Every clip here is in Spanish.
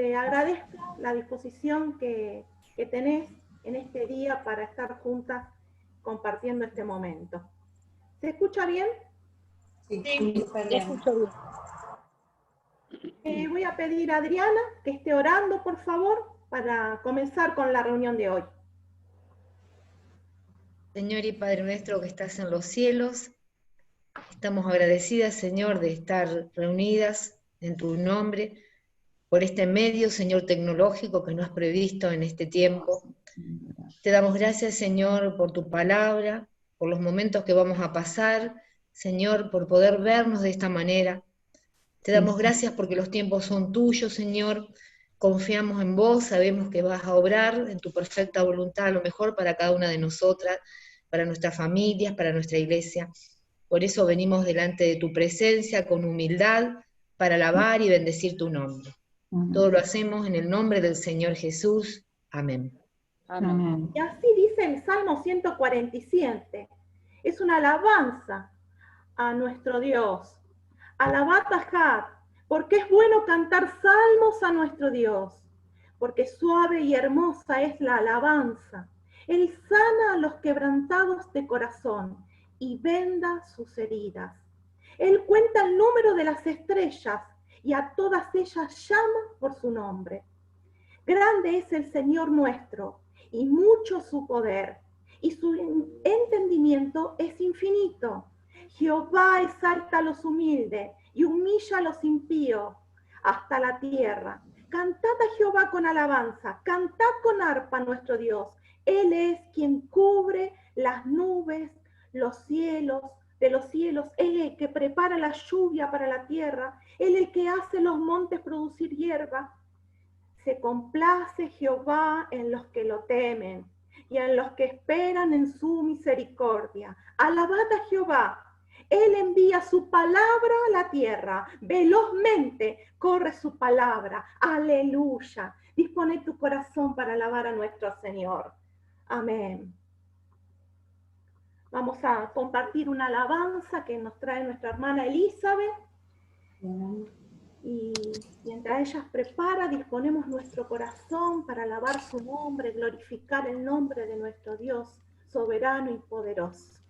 te agradezco la disposición que tenés en este día para estar juntas compartiendo este momento. ¿Se escucha bien? Sí, se escucha bien. Voy a pedir a Adriana que esté orando, por favor, para comenzar con la reunión de hoy. Señor y Padre nuestro que estás en los cielos, estamos agradecidas, Señor, de estar reunidas en tu nombre, por este medio, Señor, tecnológico que nos has previsto en este tiempo. Te damos gracias, Señor, por tu palabra, por los momentos que vamos a pasar, Señor, por poder vernos de esta manera. Te damos gracias porque los tiempos son tuyos, Señor. Confiamos en vos, sabemos que vas a obrar en tu perfecta voluntad, lo mejor para cada una de nosotras, para nuestras familias, para nuestra iglesia. Por eso venimos delante de tu presencia con humildad para alabar y bendecir tu nombre. Todo lo hacemos en el nombre del Señor Jesús. Amén. Amén. Y así dice el Salmo 147. Es una alabanza a nuestro Dios. Alabad a Jah, porque es bueno cantar salmos a nuestro Dios, porque suave y hermosa es la alabanza. Él sana a los quebrantados de corazón y venda sus heridas. Él cuenta el número de las estrellas y a todas ellas llama por su nombre. Grande es el Señor nuestro y mucho su poder, y su entendimiento es infinito. Jehová exalta a los humildes y humilla a los impíos hasta la tierra. Cantad a Jehová con alabanza, cantad con arpa a nuestro Dios. Él es quien cubre las nubes, los cielos, de los cielos. Él es el que prepara la lluvia para la tierra. Él es el que hace los montes producir hierba. Se complace Jehová en los que lo temen y en los que esperan en su misericordia. Alabad a Jehová. Él envía su palabra a la tierra. Velozmente corre su palabra. Aleluya. Dispone tu corazón para alabar a nuestro Señor. Amén. Vamos a compartir una alabanza que nos trae nuestra hermana Elizabeth. Y mientras ella prepara, disponemos nuestro corazón para alabar su nombre, glorificar el nombre de nuestro Dios, soberano y poderoso.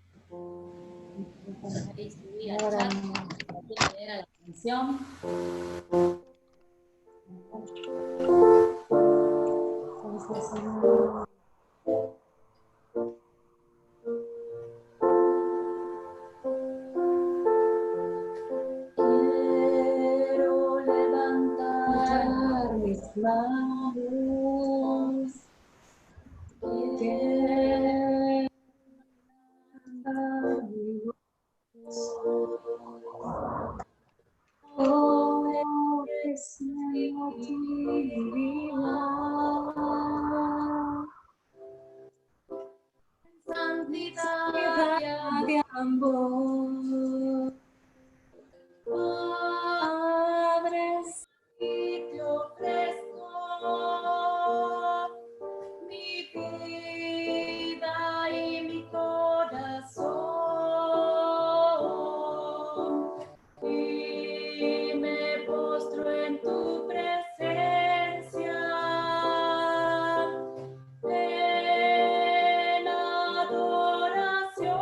Ahora, La canción. Quiero levantar mis manos. Quiero levantar mi voz. Oh, deseo tu divinidad. Santidad de amor. Padre, si te ofrezco mi vida y mi corazón, y me postro en tu presencia en adoración.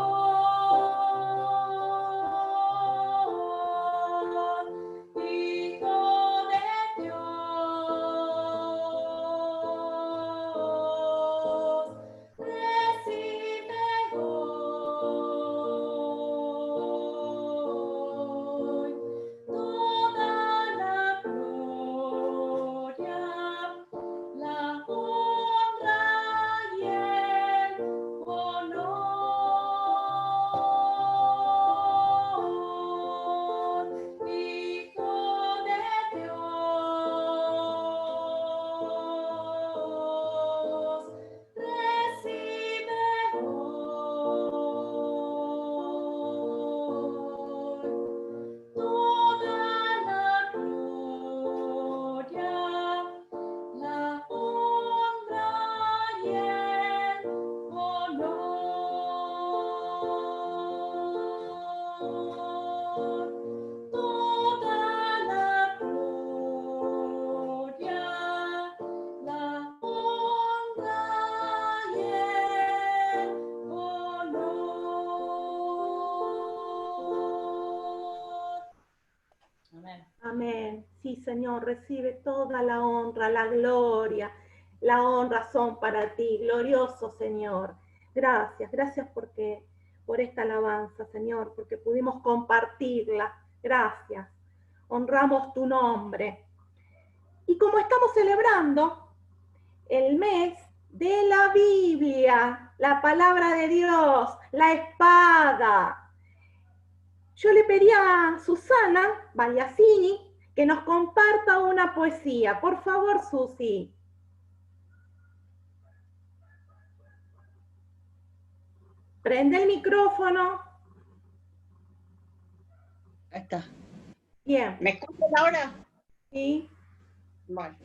Señor, recibe toda la honra, la gloria. La honra son para ti, glorioso Señor. Gracias, gracias por esta alabanza, Señor, porque pudimos compartirla. Gracias. Honramos tu nombre. Y como estamos celebrando el mes de la Biblia, la palabra de Dios, la espada, yo le pedí a Susana Bagliasini que nos comparta una poesía. Por favor, Susi. Prende el micrófono. Ahí está. Bien. ¿Me escuchan ahora? Sí. Bueno.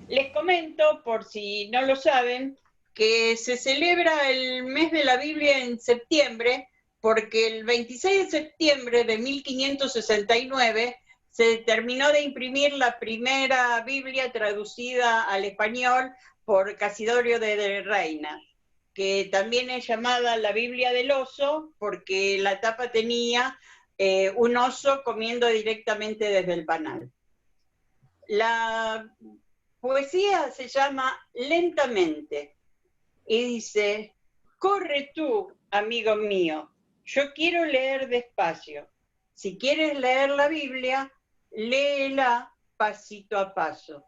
Les comento, por si no lo saben, que se celebra el mes de la Biblia en septiembre, porque el 26 de septiembre de 1569 se terminó de imprimir la primera Biblia traducida al español por Casidorio de Reina, que también es llamada la Biblia del oso, porque la tapa tenía un oso comiendo directamente desde el panal. La poesía se llama Lentamente y dice: corre tú, amigo mío, yo quiero leer despacio. Si quieres leer la Biblia, léela pasito a paso.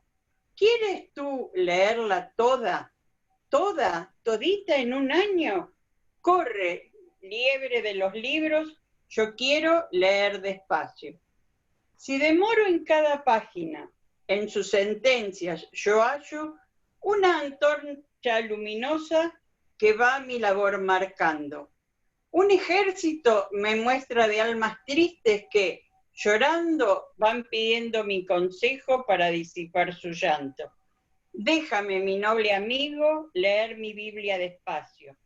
¿Quieres tú leerla toda, todita en un año? Corre, liebre de los libros, yo quiero leer despacio. Si demoro en cada página, en sus sentencias yo hallo una antorcha luminosa que va mi labor marcando. Un ejército me muestra de almas tristes que, llorando, van pidiendo mi consejo para disipar su llanto. Déjame, mi noble amigo, leer mi Biblia despacio.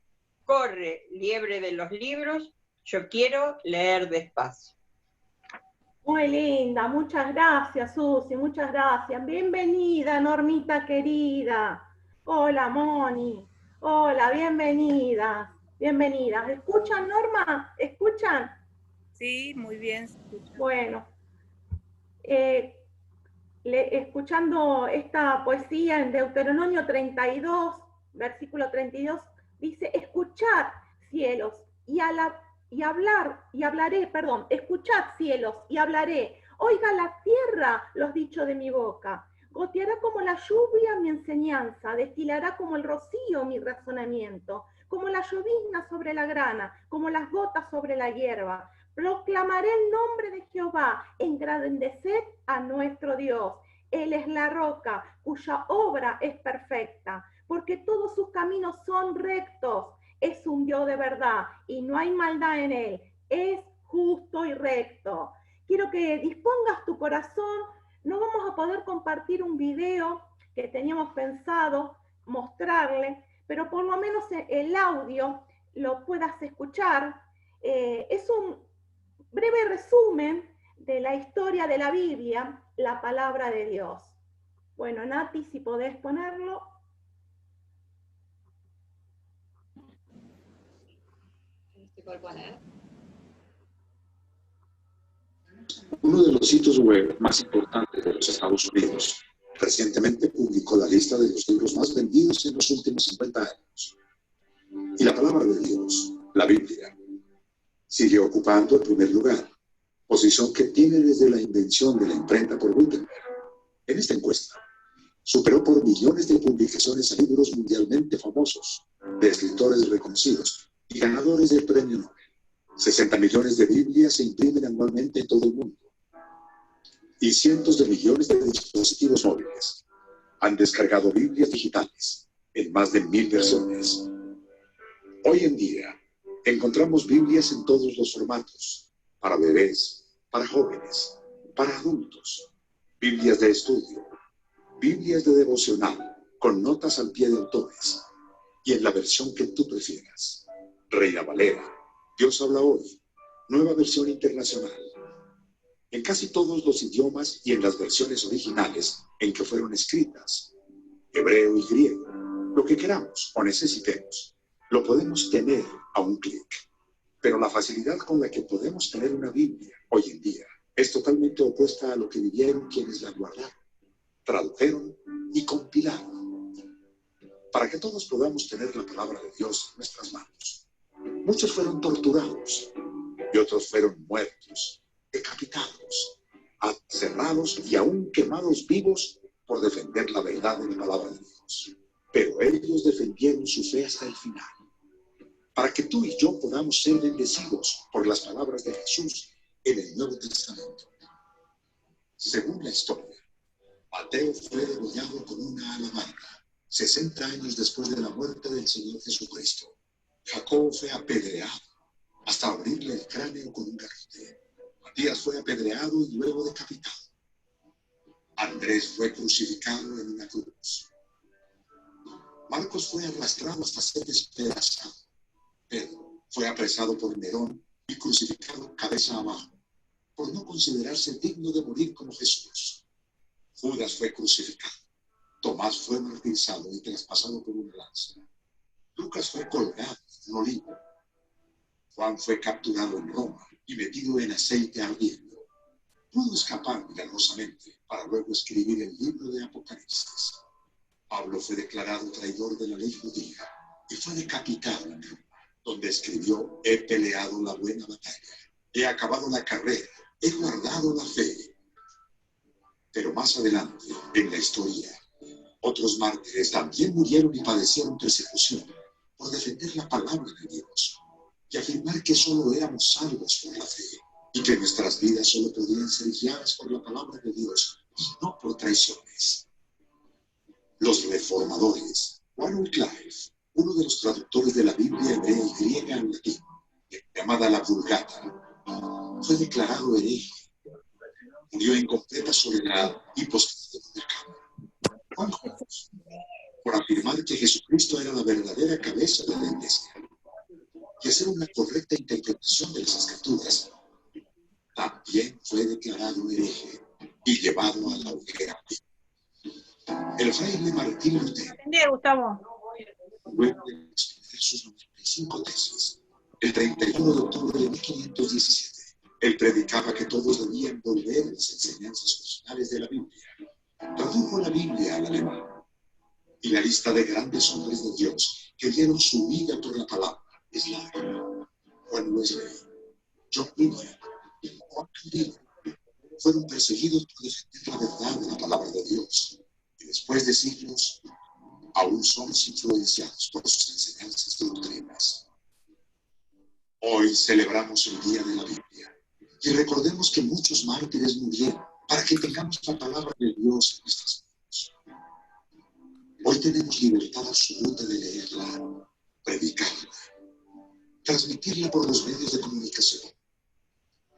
Corre, liebre de los libros, yo quiero leer despacio. Muy linda, muchas gracias, Susi, muchas gracias. Bienvenida, Normita querida. Hola, Moni. Hola, bienvenida. Bienvenida. ¿Escuchan, Norma? ¿Escuchan? Sí, muy bien. Se escucha. Bueno, escuchando esta poesía en Deuteronomio 32, versículo 32, dice: escuchad, cielos, escuchad, cielos, y hablaré. Oiga la tierra los dichos de mi boca. Goteará como la lluvia mi enseñanza, destilará como el rocío mi razonamiento, como la llovizna sobre la grana, como las gotas sobre la hierba. Proclamaré el nombre de Jehová, engrandeced a nuestro Dios. Él es la roca, cuya obra es perfecta, porque todos sus caminos son rectos. Es un Dios de verdad y no hay maldad en él. Es justo y recto. Quiero que dispongas tu corazón. No vamos a poder compartir un video que teníamos pensado mostrarle, pero por lo menos el audio lo puedas escuchar. Es un breve resumen de la historia de la Biblia, la palabra de Dios. Bueno, Nati, si podés ponerlo. Uno de los sitios web más importantes de los Estados Unidos recientemente publicó la lista de los libros más vendidos en los últimos 50 años. Y la palabra de Dios, la Biblia, sigue ocupando el primer lugar, posición que tiene desde la invención de la imprenta por Gutenberg. En esta encuesta, superó por millones de publicaciones a libros mundialmente famosos, de escritores reconocidos y ganadores del premio Nobel. 60 millones de Biblias se imprimen anualmente en todo el mundo. Y cientos de millones de dispositivos móviles han descargado Biblias digitales en más de 1000 versiones. Hoy en día, encontramos Biblias en todos los formatos, para bebés, para jóvenes, para adultos, Biblias de estudio, Biblias de devocional, con notas al pie de autores, y en la versión que tú prefieras. Reina Valera, Dios habla hoy, nueva versión internacional. En casi todos los idiomas y en las versiones originales en que fueron escritas, hebreo y griego, lo que queramos o necesitemos, lo podemos tener a un clic. Pero la facilidad con la que podemos tener una Biblia hoy en día es totalmente opuesta a lo que vivieron quienes la guardaron. tradujeron y compilaron, para que todos podamos tener la palabra de Dios en nuestras manos. Muchos fueron torturados y otros fueron muertos, decapitados, aserrados y aún quemados vivos por defender la verdad de la palabra de Dios. Pero ellos defendieron su fe hasta el final, para que tú y yo podamos ser bendecidos por las palabras de Jesús en el Nuevo Testamento. Según la historia, Mateo fue degollado con una alabarda 60 años después de la muerte del Señor Jesucristo. Jacobo fue apedreado hasta abrirle el cráneo con un garrote. Matías fue apedreado y luego decapitado. Andrés fue crucificado en una cruz. Marcos fue arrastrado hasta ser despedazado. Pedro fue apresado por Nerón y crucificado cabeza abajo, por no considerarse digno de morir como Jesús. Judas fue crucificado. Tomás fue martirizado y traspasado por una lanza. Lucas fue colgado en un olivo. Juan fue capturado en Roma y metido en aceite ardiendo. Pudo escapar milagrosamente para luego escribir el libro de Apocalipsis. Pablo fue declarado traidor de la ley judía y fue decapitado en Roma, donde escribió: he peleado la buena batalla, he acabado la carrera, he guardado la fe. Pero más adelante, en la historia, otros mártires también murieron y padecieron persecución por defender la palabra de Dios y afirmar que solo éramos salvos por la fe y que nuestras vidas solo podían ser guiadas por la palabra de Dios y no por traiciones. Los reformadores, Juan Wycliffe, uno de los traductores de la Biblia hebrea y griega al latín, llamada la Vulgata, fue declarado hereje. Murió en completa soledad y postrado en la cama. Juan Hus, por afirmar que Jesucristo era la verdadera cabeza de la iglesia y hacer una correcta interpretación de las Escrituras, también fue declarado hereje y llevado a la hoguera. El fraile Martín Lutero, Entendé, Gustavo. luego de exponer sus 95 tesis, el 31 de octubre de 1517, él predicaba que todos debían volver a las enseñanzas originales de la Biblia. Tradujo la Biblia al alemán, y la lista de grandes hombres de Dios que dieron su vida por la palabra es larga. Juan Wesley, John Bunyan, Juan Calvino fueron perseguidos por defender la verdad de la palabra de Dios, y después de siglos aún somos influenciados por sus enseñanzas y doctrinas. Hoy celebramos el Día de la Biblia y recordemos que muchos mártires murieron para que tengamos la palabra de Dios en nuestras manos. Hoy tenemos libertad absoluta de leerla, predicarla, transmitirla por los medios de comunicación.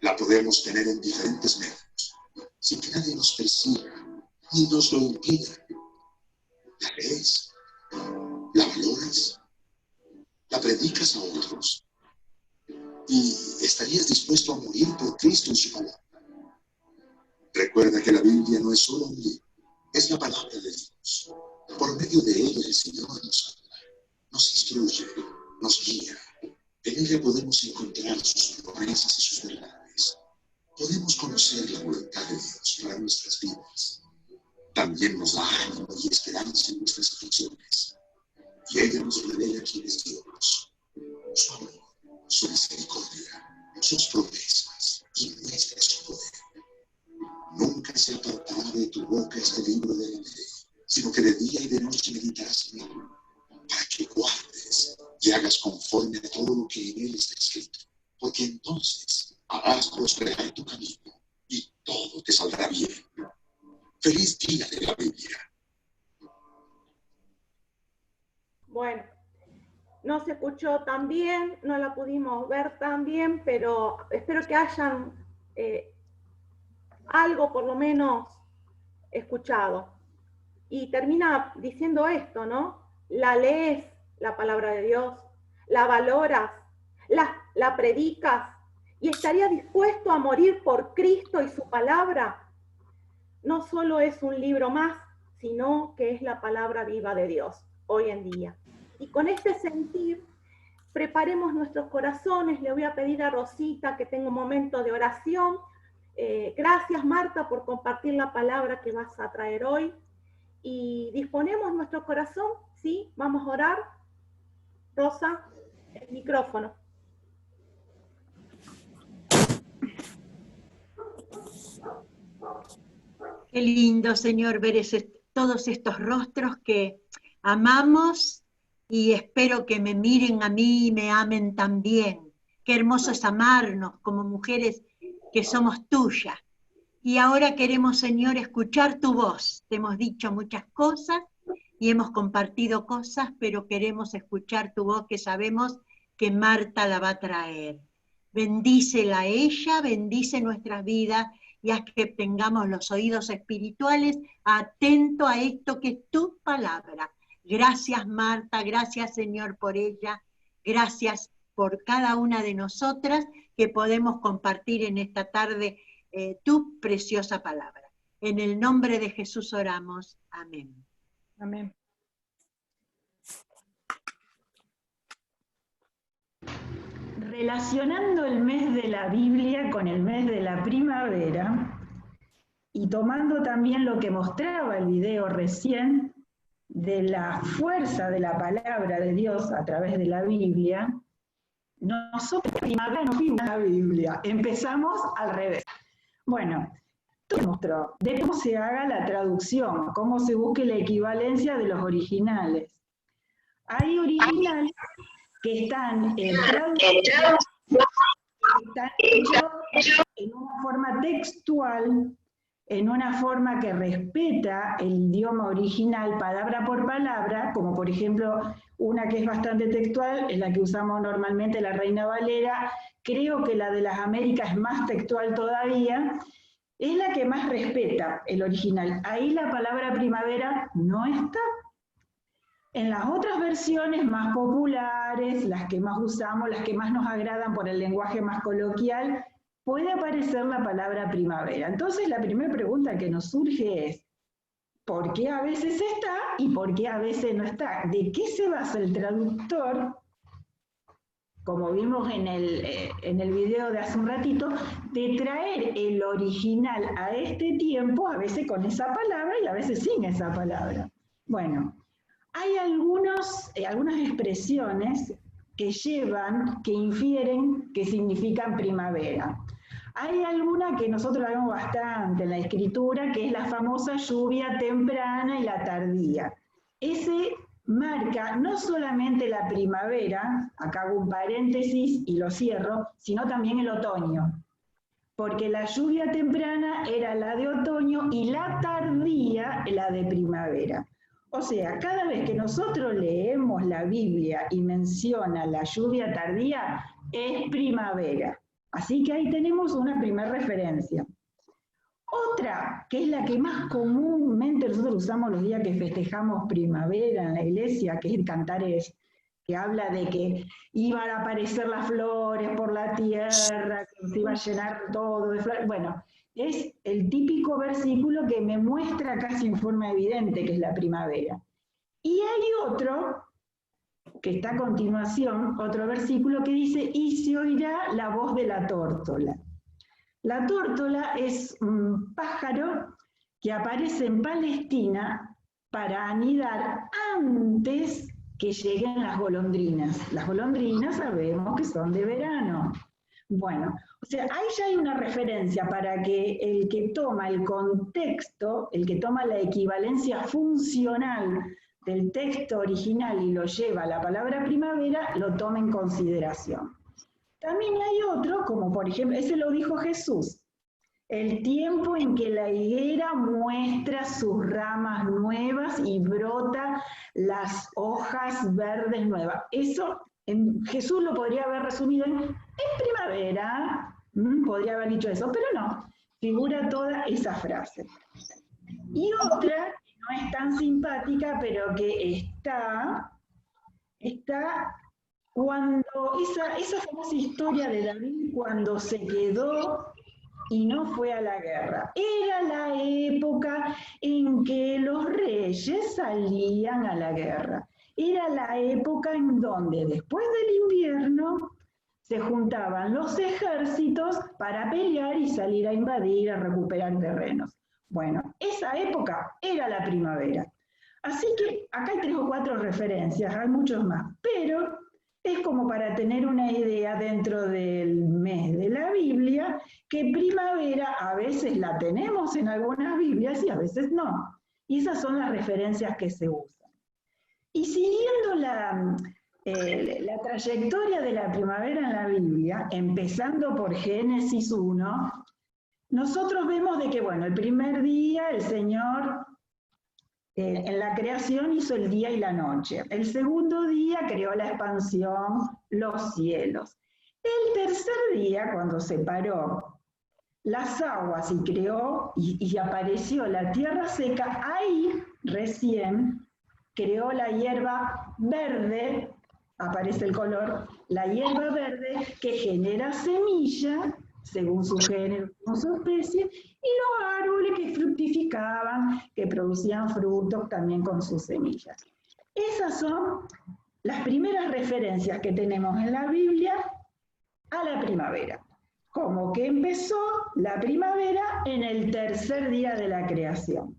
La podemos tener en diferentes medios, sin que nadie nos persiga ni nos lo impida. La lees, la valoras, la predicas a otros y estarías dispuesto a morir por Cristo y su palabra. Recuerda que la Biblia no es solo un libro, es la palabra de Dios. Por medio de ella el Señor nos habla, nos instruye, nos guía. En ella podemos encontrar sus promesas y sus verdades. Podemos conocer la voluntad de Dios para nuestras vidas. También nos da ánimo y esperanza en nuestras aflicciones. Y ella nos revela quién es Dios, su amor, su misericordia, sus promesas y muestra su poder. Nunca se apartará de tu boca este libro de la ley, sino que de día y de noche meditarás en él, para que guardes y hagas conforme a todo lo que en él está escrito, porque entonces harás prosperar tu camino y todo te saldrá bien. Feliz día de la Biblia. Bueno, no se escuchó tan bien, no la pudimos ver tan bien, pero espero que hayan algo por lo menos escuchado. Y termina diciendo esto, ¿no? La lees, la palabra de Dios, la valoras, la predicas, y estarías dispuesto a morir por Cristo y su palabra. No solo es un libro más, sino que es la palabra viva de Dios hoy en día. Y con este sentir, preparemos nuestros corazones. Le voy a pedir a Rosita que tenga un momento de oración Gracias, Marta, por compartir la palabra que vas a traer hoy. Y disponemos nuestro corazón, ¿sí? Vamos a orar. Rosa, el micrófono. Qué lindo, Señor, ver todos estos rostros que amamos y espero que me miren a mí y me amen también. Qué hermoso es amarnos como mujeres que somos tuyas. Y ahora queremos, Señor, escuchar tu voz. Te hemos dicho muchas cosas y hemos compartido cosas, pero queremos escuchar tu voz que sabemos que Marta la va a traer. Bendícela a ella, bendice nuestras vidas y haz que tengamos los oídos espirituales atentos a esto que es tu palabra. Gracias, Marta, gracias, Señor, por ella. Gracias por cada una de nosotras que podemos compartir en esta tarde tu preciosa palabra. En el nombre de Jesús oramos. Amén. Amén. Relacionando el mes de la Biblia con el mes de la primavera y tomando también lo que mostraba el video recién de la fuerza de la palabra de Dios a través de la Biblia, nosotros en primavera no fuimos a la Biblia, empezamos al revés. Bueno, todo mostró de cómo se haga la traducción, cómo se busque la equivalencia de los originales. Hay originales que están traducidos, están hechos en una forma textual, en una forma que respeta el idioma original palabra por palabra, como por ejemplo una que es bastante textual, es la que usamos normalmente, la Reina Valera. Creo que la de las Américas es más textual todavía, es la que más respeta el original. Ahí la palabra primavera no está. En las otras versiones más populares, las que más usamos, las que más nos agradan por el lenguaje más coloquial, puede aparecer la palabra primavera. Entonces la primera pregunta que nos surge es, ¿por qué a veces está y por qué a veces no está? ¿De qué se basa el traductor? Como vimos en el video de hace un ratito, de traer el original a este tiempo, a veces con esa palabra y a veces sin esa palabra. Bueno, hay algunas expresiones que infieren que significan primavera. Hay alguna que nosotros la vemos bastante en la escritura, que es la famosa lluvia temprana y la tardía. Ese marca no solamente la primavera, acá hago un paréntesis y lo cierro, sino también el otoño. Porque la lluvia temprana era la de otoño y la tardía la de primavera. O sea, cada vez que nosotros leemos la Biblia y menciona la lluvia tardía, es primavera. Así que ahí tenemos una primera referencia. Otra, que es la que más comúnmente nosotros usamos los días que festejamos primavera en la iglesia, que es el Cantares, que habla de que iban a aparecer las flores por la tierra, que se iba a llenar todo de flores. Bueno, es el típico versículo que me muestra casi en forma evidente que es la primavera. Y hay otro, que está a continuación, otro versículo que dice, y se oirá la voz de la tórtola. La tórtola es un pájaro que aparece en Palestina para anidar antes que lleguen las golondrinas. Las golondrinas sabemos que son de verano. Bueno, o sea, ahí ya hay una referencia para que el que toma el contexto, el que toma la equivalencia funcional del texto original y lo lleva a la palabra primavera, lo tome en consideración. También hay otro, como por ejemplo, ese lo dijo Jesús, el tiempo en que la higuera muestra sus ramas nuevas y brota las hojas verdes nuevas. Eso Jesús lo podría haber resumido en primavera, podría haber dicho eso, pero no, figura toda esa frase. Y otra, que no es tan simpática, pero que está cuando esa famosa historia de David cuando se quedó y no fue a la guerra. Era la época en que los reyes salían a la guerra. Era la época en donde después del invierno se juntaban los ejércitos para pelear y salir a invadir, a recuperar terrenos. Bueno, esa época era la primavera. Así que acá hay 3 o 4 referencias, hay muchos más, pero es como para tener una idea dentro del mes de la Biblia, que primavera a veces la tenemos en algunas Biblias y a veces no. Y esas son las referencias que se usan. Y siguiendo la trayectoria de la primavera en la Biblia, empezando por Génesis 1, nosotros vemos de que, bueno, el primer día el Señor en la creación hizo el día y la noche. El segundo día creó la expansión, los cielos. El tercer día, cuando separó las aguas y creó y apareció la tierra seca, ahí recién creó la hierba verde, aparece el color, la hierba verde que genera semilla, según su género, según su especie, y los árboles que fructificaban, que producían frutos también con sus semillas. Esas son las primeras referencias que tenemos en la Biblia a la primavera. Como que empezó la primavera en el tercer día de la creación.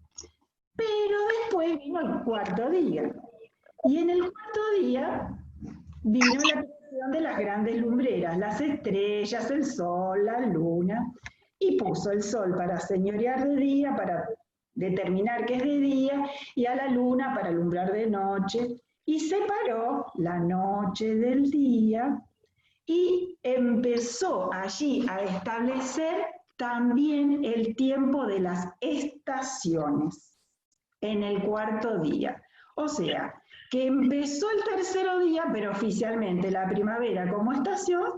Pero después vino el cuarto día. Y en el cuarto día vino la creación de las grandes lumbreras, las estrellas, el sol, la luna, y puso el sol para señorear de día, para determinar que es de día, y a la luna para alumbrar de noche, y separó la noche del día, y empezó allí a establecer también el tiempo de las estaciones en el cuarto día. O sea, que empezó el tercer día, pero oficialmente la primavera como estación,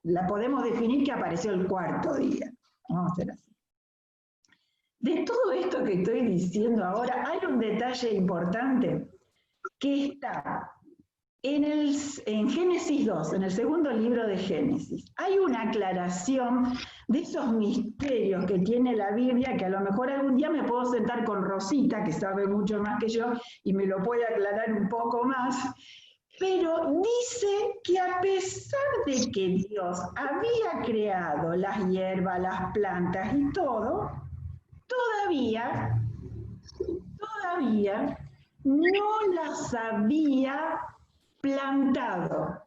la podemos definir que apareció el cuarto día. Vamos a hacer así. De todo esto que estoy diciendo ahora, hay un detalle importante que está en Génesis 2, en el segundo libro de Génesis. Hay una aclaración de esos misterios que tiene la Biblia, que a lo mejor algún día me puedo sentar con Rosita, que sabe mucho más que yo, y me lo puede aclarar un poco más, pero dice que a pesar de que Dios había creado las hierbas, las plantas y todo, todavía no las había plantado.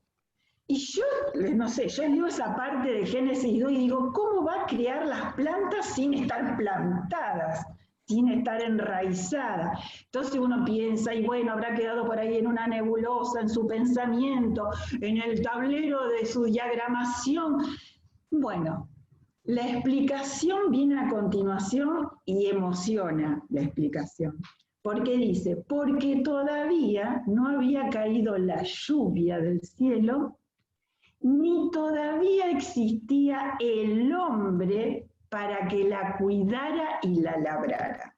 Y yo, no sé, yo leo esa parte de Génesis 2 y digo, ¿cómo va a crear las plantas sin estar plantadas, sin estar enraizadas? Entonces uno piensa, y bueno, habrá quedado por ahí en una nebulosa, en su pensamiento, en el tablero de su diagramación. Bueno, la explicación viene a continuación y emociona la explicación. Porque dice, porque todavía no había caído la lluvia del cielo, ni todavía existía el hombre para que la cuidara y la labrara.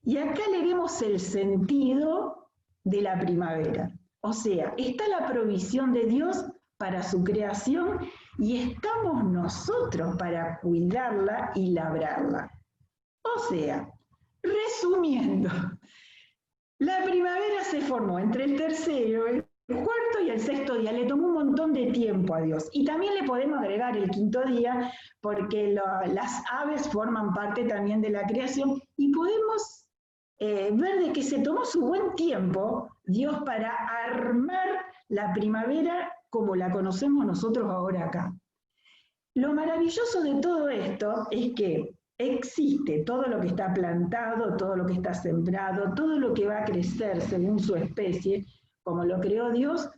Y acá le vemos el sentido de la primavera. O sea, está la provisión de Dios para su creación y estamos nosotros para cuidarla y labrarla. O sea, resumiendo, la primavera se formó entre el tercero, el cuarto y el sexto día. Le tomó un montón de tiempo a Dios. Y también le podemos agregar el quinto día, porque las aves forman parte también de la creación. Y podemos ver de que se tomó su buen tiempo Dios para armar la primavera como la conocemos nosotros ahora acá. Lo maravilloso de todo esto es que existe todo lo que está plantado, todo lo que está sembrado, todo lo que va a crecer según su especie, como lo creó Dios,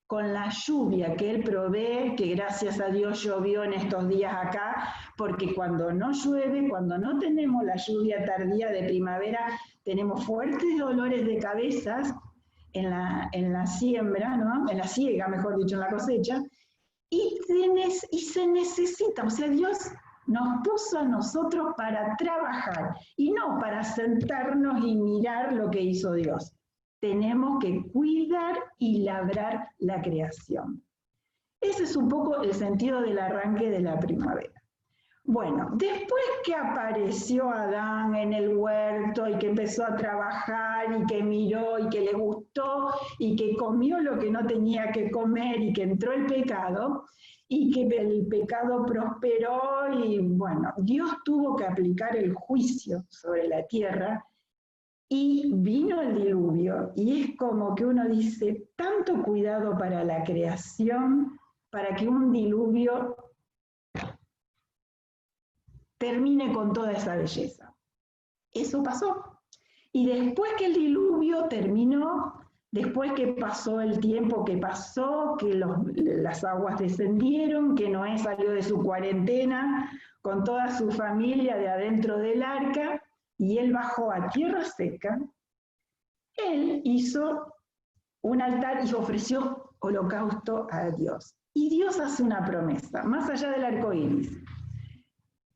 con la lluvia que Él provee, que gracias a Dios llovió en estos días acá, porque cuando no llueve, cuando no tenemos la lluvia tardía de primavera, tenemos fuertes dolores de cabezas en la siembra, ¿no? En la siega, mejor dicho, en la cosecha, y se necesita, o sea, Dios nos puso a nosotros para trabajar y no para sentarnos y mirar lo que hizo Dios. Tenemos que cuidar y labrar la creación. Ese es un poco el sentido del arranque de la primavera. Bueno, después que apareció Adán en el huerto y que empezó a trabajar y que miró y que le gustó y que comió lo que no tenía que comer y que entró el pecado, y que el pecado prosperó y bueno, Dios tuvo que aplicar el juicio sobre la tierra y vino el diluvio. Y es como que uno dice, tanto cuidado para la creación, para que un diluvio termine con toda esa belleza. Eso pasó. Y después que el diluvio terminó, después que pasó el tiempo que pasó, que las aguas descendieron, que Noé salió de su cuarentena con toda su familia de adentro del arca, y él bajó a tierra seca, él hizo un altar y ofreció holocausto a Dios. Y Dios hace una promesa, más allá del arco iris.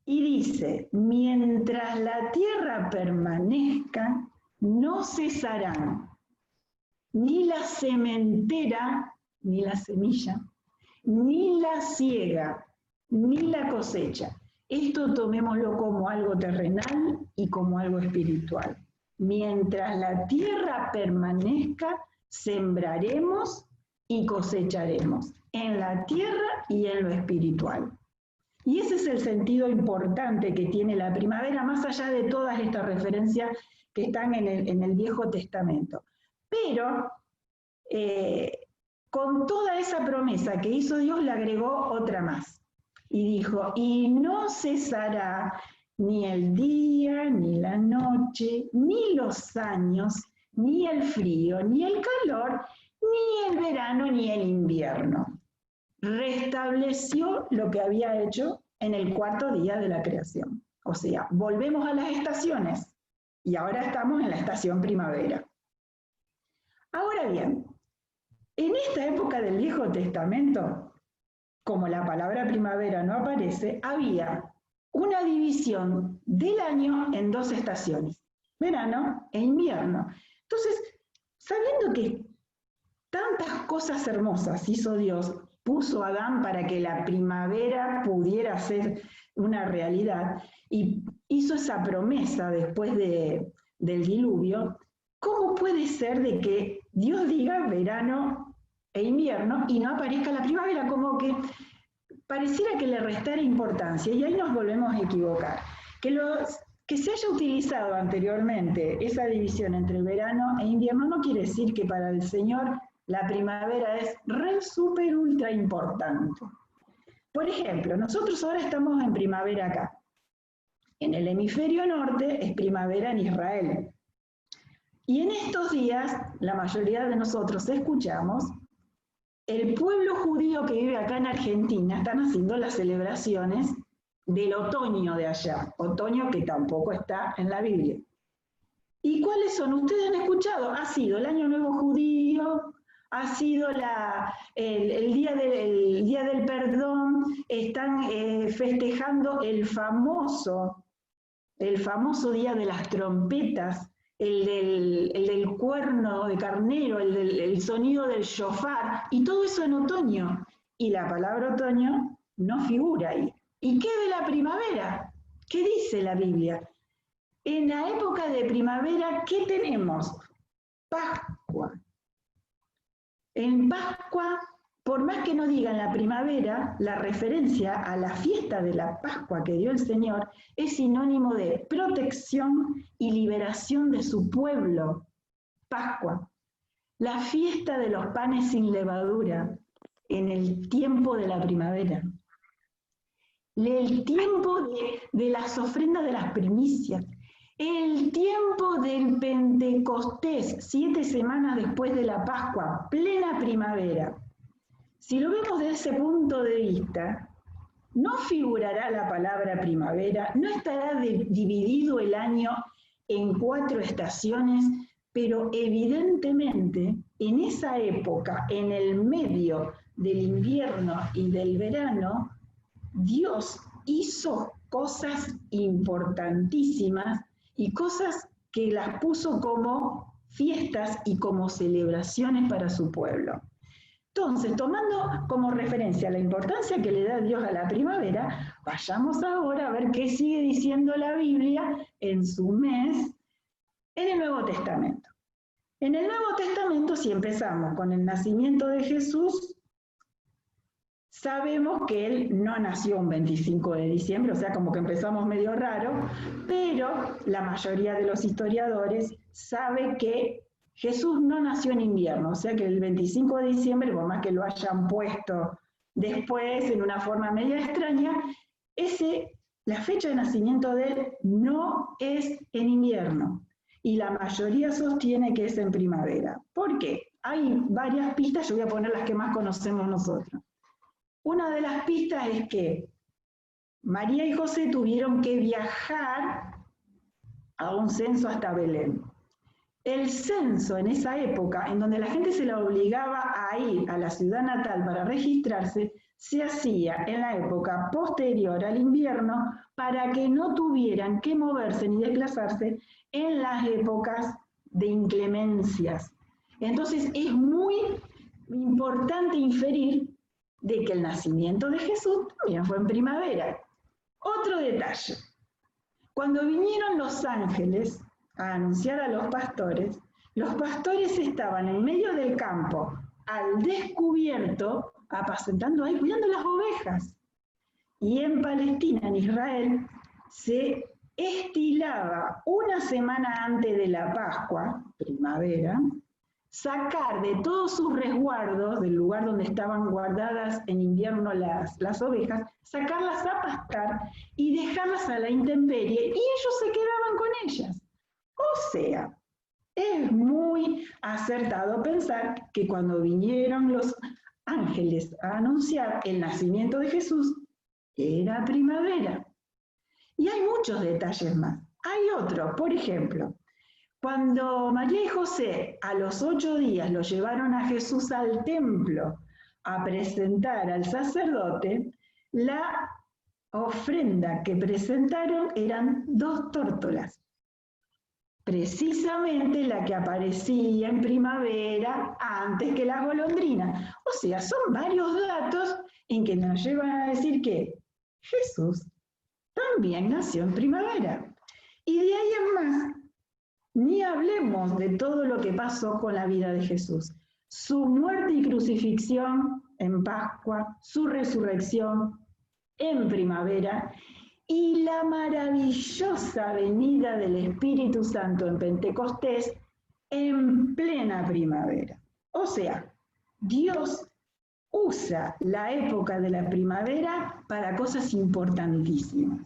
Y dice, mientras la tierra permanezca, no cesarán ni la sementera, ni la semilla, ni la siega, ni la cosecha. Esto tomémoslo como algo terrenal y como algo espiritual. Mientras la tierra permanezca, sembraremos y cosecharemos, en la tierra y en lo espiritual. Y ese es el sentido importante que tiene la primavera, más allá de todas estas referencias que están en el Viejo Testamento. Pero con toda esa promesa que hizo Dios, le agregó otra más. Y dijo, y no cesará ni el día, ni la noche, ni los años, ni el frío, ni el calor, ni el verano, ni el invierno. Restableció lo que había hecho en el cuarto día de la creación. O sea, volvemos a las estaciones y ahora estamos en la estación primavera. Ahora bien, en esta época del Viejo Testamento, como la palabra primavera no aparece, había una división del año en dos estaciones, verano e invierno. Entonces, sabiendo que tantas cosas hermosas hizo Dios, puso a Adán para que la primavera pudiera ser una realidad, y hizo esa promesa después del diluvio, ¿cómo puede ser de que Dios diga verano e invierno y no aparezca la primavera? Como que pareciera que le restara importancia, y ahí nos volvemos a equivocar. Que se haya utilizado anteriormente esa división entre verano e invierno no quiere decir que para el Señor la primavera es súper ultra importante. Por ejemplo, nosotros ahora estamos en primavera acá. En el hemisferio norte es primavera en Israel. Y en estos días, la mayoría de nosotros escuchamos, el pueblo judío que vive acá en Argentina están haciendo las celebraciones del otoño de allá, otoño que tampoco está en la Biblia. ¿Y cuáles son? Ustedes han escuchado, ha sido el Año Nuevo Judío, ha sido el día del Perdón, están festejando el famoso Día de las Trompetas, el del cuerno de carnero, el sonido del shofar, y todo eso en otoño. Y la palabra otoño no figura ahí. ¿Y qué de la primavera? ¿Qué dice la Biblia? En la época de primavera, ¿qué tenemos? Pascua. En Pascua, por más que no digan la primavera, la referencia a la fiesta de la Pascua que dio el Señor es sinónimo de protección y liberación de su pueblo. Pascua, la fiesta de los panes sin levadura en el tiempo de la primavera. El tiempo de las ofrendas de las primicias. El tiempo del Pentecostés, 7 semanas después de la Pascua, plena primavera. Si lo vemos desde ese punto de vista, no figurará la palabra primavera, no estará dividido el año en 4 estaciones, pero evidentemente en esa época, en el medio del invierno y del verano, Dios hizo cosas importantísimas y cosas que las puso como fiestas y como celebraciones para su pueblo. Entonces, tomando como referencia la importancia que le da Dios a la primavera, vayamos ahora a ver qué sigue diciendo la Biblia en su mes en el Nuevo Testamento. En el Nuevo Testamento, si empezamos con el nacimiento de Jesús, Sabemos que él no nació un 25 de diciembre, o sea, como que empezamos medio raro, pero la mayoría de los historiadores sabe que Jesús no nació en invierno, o sea que el 25 de diciembre, por más que lo hayan puesto después en una forma media extraña, la fecha de nacimiento de él no es en invierno, y la mayoría sostiene que es en primavera. ¿Por qué? Hay varias pistas, yo voy a poner las que más conocemos nosotros. Una de las pistas es que María y José tuvieron que viajar a un censo hasta Belén. El censo en esa época, en donde la gente se la obligaba a ir a la ciudad natal para registrarse, se hacía en la época posterior al invierno para que no tuvieran que moverse ni desplazarse en las épocas de inclemencias. Entonces es muy importante inferir de que el nacimiento de Jesús también fue en primavera. Otro detalle, cuando vinieron los ángeles a anunciar a los pastores estaban en medio del campo, al descubierto, apacentando ahí, cuidando las ovejas. Y en Palestina, en Israel, se estilaba una semana antes de la Pascua, primavera, sacar de todos sus resguardos, del lugar donde estaban guardadas en invierno las ovejas, sacarlas a pastar y dejarlas a la intemperie, y ellos se quedaban con ellas. O sea, es muy acertado pensar que cuando vinieron los ángeles a anunciar el nacimiento de Jesús, era primavera. Y hay muchos detalles más. Hay otro, por ejemplo, cuando María y José a los 8 días lo llevaron a Jesús al templo a presentar al sacerdote, la ofrenda que presentaron eran 2 tórtolas. Precisamente la que aparecía en primavera antes que las golondrinas. O sea, son varios datos en que nos llevan a decir que Jesús también nació en primavera. Y de ahí en más, ni hablemos de todo lo que pasó con la vida de Jesús. Su muerte y crucifixión en Pascua, su resurrección en primavera, y la maravillosa venida del Espíritu Santo en Pentecostés en plena primavera. O sea, Dios usa la época de la primavera para cosas importantísimas.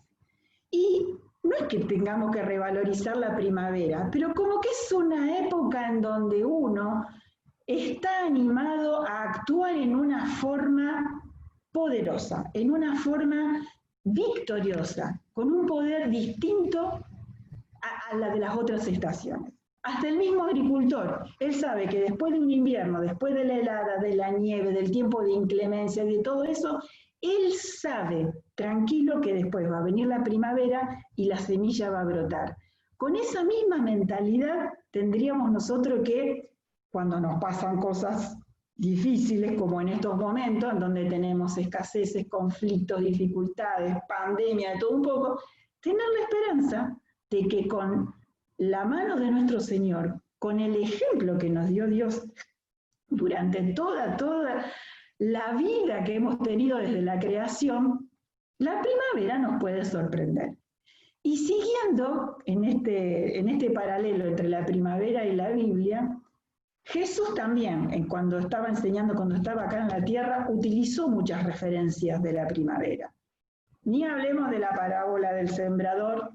Y no es que tengamos que revalorizar la primavera, pero como que es una época en donde uno está animado a actuar en una forma poderosa, en una forma victoriosa, con un poder distinto a la de las otras estaciones. Hasta el mismo agricultor, él sabe que después de un invierno, después de la helada, de la nieve, del tiempo de inclemencia, de todo eso, él sabe tranquilo que después va a venir la primavera y la semilla va a brotar. Con esa misma mentalidad tendríamos nosotros que, cuando nos pasan cosas difíciles como en estos momentos, en donde tenemos escaseces, conflictos, dificultades, pandemia, de todo un poco, tener la esperanza de que con la mano de nuestro Señor, con el ejemplo que nos dio Dios durante toda la vida que hemos tenido desde la creación, la primavera nos puede sorprender. Y siguiendo en este paralelo entre la primavera y la Biblia, Jesús también, cuando estaba enseñando, cuando estaba acá en la tierra, utilizó muchas referencias de la primavera. Ni hablemos de la parábola del sembrador,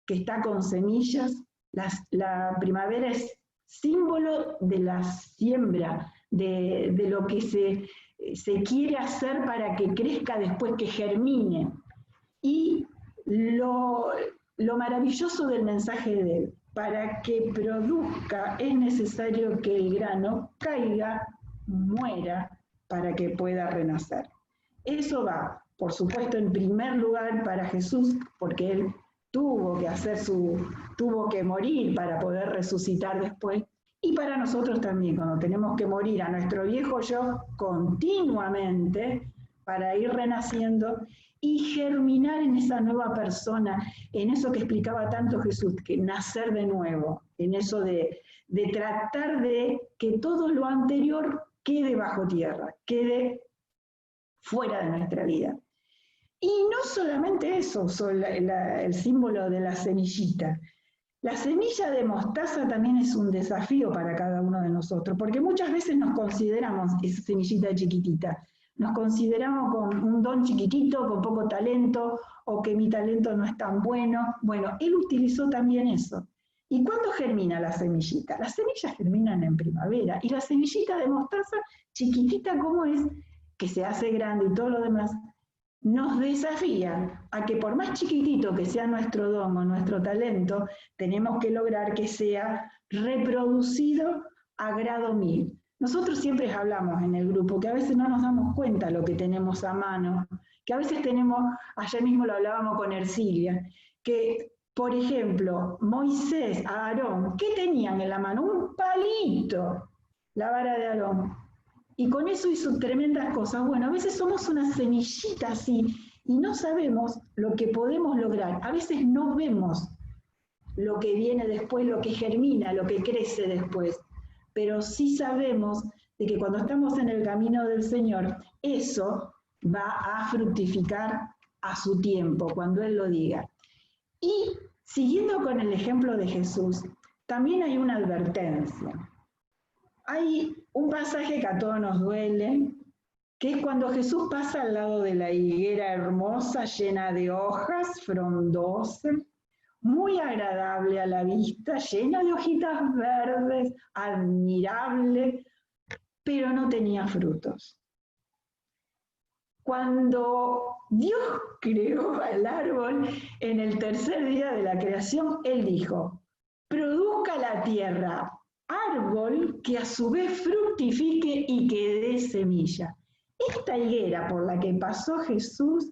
que está con semillas. La primavera es símbolo de la siembra, de lo que se quiere hacer para que crezca después, que germine. Y lo maravilloso del mensaje de él: para que produzca es necesario que el grano caiga, muera, para que pueda renacer. Eso va, por supuesto, en primer lugar para Jesús, porque él tuvo que morir para poder resucitar después, y para nosotros también, cuando tenemos que morir a nuestro viejo yo continuamente para ir renaciendo y germinar en esa nueva persona, en eso que explicaba tanto Jesús, que nacer de nuevo, en eso de tratar de que todo lo anterior quede bajo tierra, quede fuera de nuestra vida. Y no solamente eso, el símbolo de la semillita. La semilla de mostaza también es un desafío para cada uno de nosotros, porque muchas veces nos consideramos esa semillita chiquitita, nos consideramos con un don chiquitito, con poco talento, o que mi talento no es tan bueno. Bueno, él utilizó también eso. ¿Y cuándo germina la semillita? Las semillas germinan en primavera, y la semillita de mostaza, chiquitita como es, que se hace grande y todo lo demás, nos desafía a que por más chiquitito que sea nuestro don o nuestro talento, tenemos que lograr que sea reproducido a grado 1000. Nosotros siempre hablamos en el grupo que a veces no nos damos cuenta lo que tenemos a mano, que a veces tenemos, ayer mismo lo hablábamos con Ercilia, que por ejemplo, Moisés, Aarón, ¿qué tenían en la mano? Un palito, la vara de Aarón. Y con eso hizo tremendas cosas. Bueno, a veces somos una semillita así y no sabemos lo que podemos lograr. A veces no vemos lo que viene después, lo que germina, lo que crece después. Pero sí sabemos de que cuando estamos en el camino del Señor, eso va a fructificar a su tiempo, cuando Él lo diga. Y siguiendo con el ejemplo de Jesús, también hay una advertencia. Hay un pasaje que a todos nos duele, que es cuando Jesús pasa al lado de la higuera hermosa, llena de hojas, frondosa, muy agradable a la vista, llena de hojitas verdes, admirable, pero no tenía frutos. Cuando Dios creó al árbol en el tercer día de la creación, Él dijo, produzca la tierra árbol que a su vez fructifique y que dé semilla. Esta higuera por la que pasó Jesús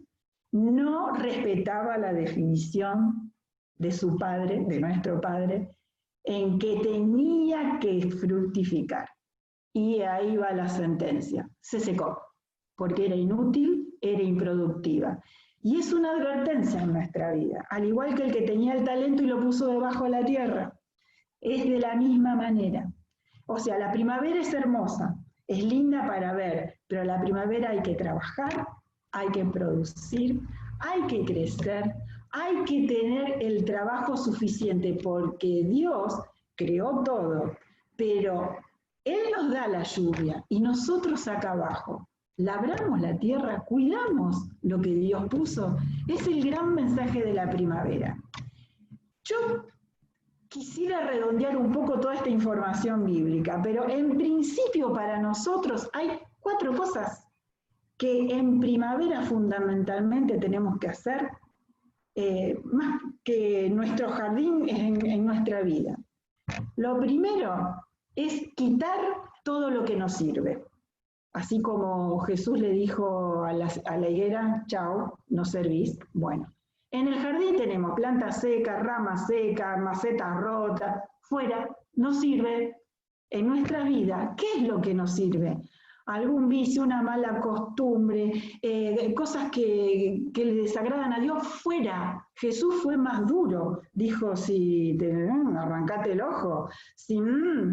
no respetaba la definición de su Padre, de nuestro Padre, en que tenía que fructificar. Y ahí va la sentencia, se secó, porque era inútil, era improductiva. Y es una advertencia en nuestra vida, al igual que el que tenía el talento y lo puso debajo de la tierra. Es de la misma manera. O sea, la primavera es hermosa, es linda para ver, pero la primavera hay que trabajar, hay que producir, hay que crecer, hay que tener el trabajo suficiente, porque Dios creó todo, pero Él nos da la lluvia y nosotros acá abajo labramos la tierra, cuidamos lo que Dios puso. Es el gran mensaje de la primavera. Yo quisiera redondear un poco toda esta información bíblica, pero en principio para nosotros hay 4 cosas que en primavera fundamentalmente tenemos que hacer, más que nuestro jardín en nuestra vida. Lo primero es quitar todo lo que nos sirve. Así como Jesús le dijo a la higuera, chao, no servís. Bueno, en el jardín tenemos plantas secas, ramas secas, macetas rotas, fuera, no sirve. En nuestra vida, ¿qué es lo que nos sirve? Algún vicio, una mala costumbre, cosas que le desagradan a Dios, fuera. Jesús fue más duro, dijo, si arrancate el ojo, si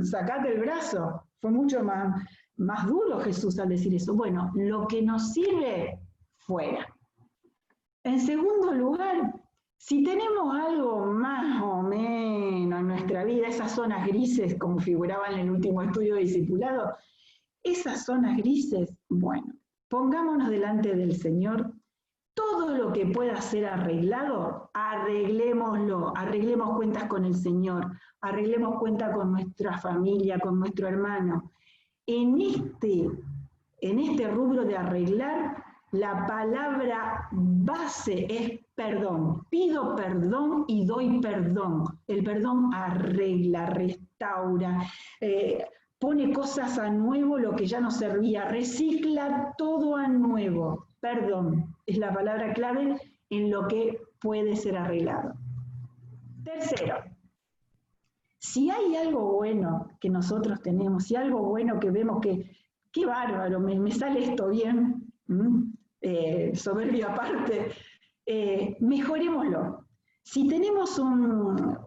sacate el brazo, fue mucho más duro Jesús al decir eso. Bueno, lo que nos sirve, fuera. En segundo lugar, si tenemos algo más o menos en nuestra vida, esas zonas grises, como figuraba en el último estudio de discipulado, esas zonas grises, bueno, pongámonos delante del Señor, todo lo que pueda ser arreglado, arreglémoslo, arreglemos cuentas con el Señor, arreglemos cuenta con nuestra familia, con nuestro hermano. En este rubro de arreglar, la palabra base es perdón. Pido perdón y doy perdón. El perdón arregla, restaura, pone cosas a nuevo lo que ya no servía, recicla todo a nuevo. Perdón es la palabra clave en lo que puede ser arreglado. Tercero, si hay algo bueno que nosotros tenemos, si hay algo bueno que vemos que, qué bárbaro, me sale esto bien, soberbia aparte, mejorémoslo. Si tenemos un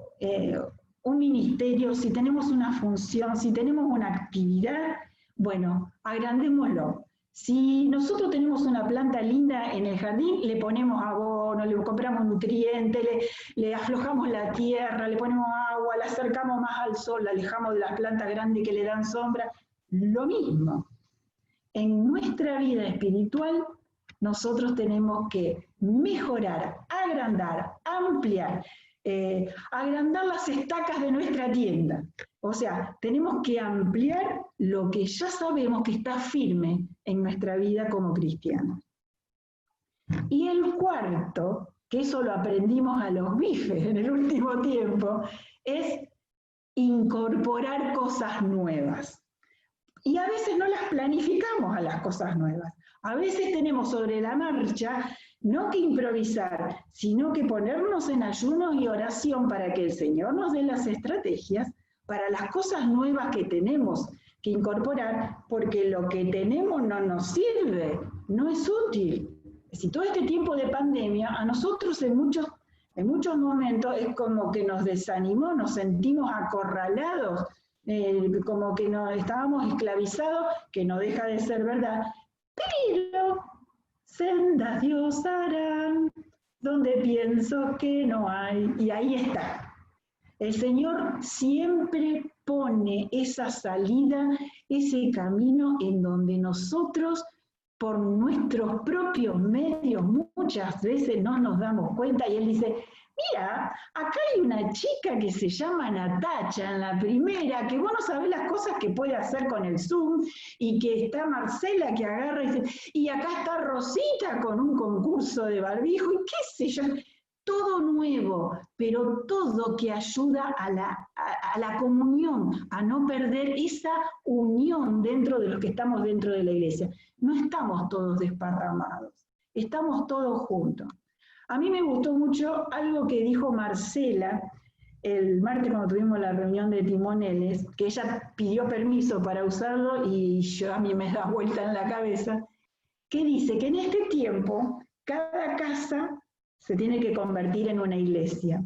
ministerio, si tenemos una función, si tenemos una actividad, bueno, agrandémoslo. Si nosotros tenemos una planta linda en el jardín, le ponemos abono, le compramos nutrientes, le aflojamos la tierra, le ponemos agua, la acercamos más al sol, la alejamos de las plantas grandes que le dan sombra. Lo mismo. En nuestra vida espiritual, nosotros tenemos que mejorar, agrandar, ampliar, agrandar las estacas de nuestra tienda. O sea, tenemos que ampliar lo que ya sabemos que está firme en nuestra vida como cristianos. Y el cuarto, que eso lo aprendimos a los bifes en el último tiempo, es incorporar cosas nuevas. Y a veces no las planificamos a las cosas nuevas. A veces tenemos sobre la marcha no que improvisar, sino que ponernos en ayuno y oración para que el Señor nos dé las estrategias para las cosas nuevas que tenemos que incorporar, porque lo que tenemos no nos sirve, no es útil. Si todo este tiempo de pandemia, a nosotros en muchos momentos es como que nos desanimó, nos sentimos acorralados, como que estábamos esclavizados, que no deja de ser verdad, pero sendas Dios harán, donde pienso que no hay, y ahí está. El Señor siempre pone esa salida, ese camino en donde nosotros, por nuestros propios medios, muchas veces no nos damos cuenta, y Él dice, mira, acá hay una chica que se llama Natacha en la primera, que vos no sabés las cosas que puede hacer con el Zoom, y que está Marcela que agarra y dice, y acá está Rosita con un concurso de barbijo, y qué sé yo, todo nuevo, pero todo que ayuda a la comunión, a no perder esa unión dentro de los que estamos dentro de la iglesia. No estamos todos desparramados, estamos todos juntos. A mí me gustó mucho algo que dijo Marcela el martes cuando tuvimos la reunión de timoneles, que ella pidió permiso para usarlo y a mí me da vuelta en la cabeza, que dice que en este tiempo cada casa se tiene que convertir en una iglesia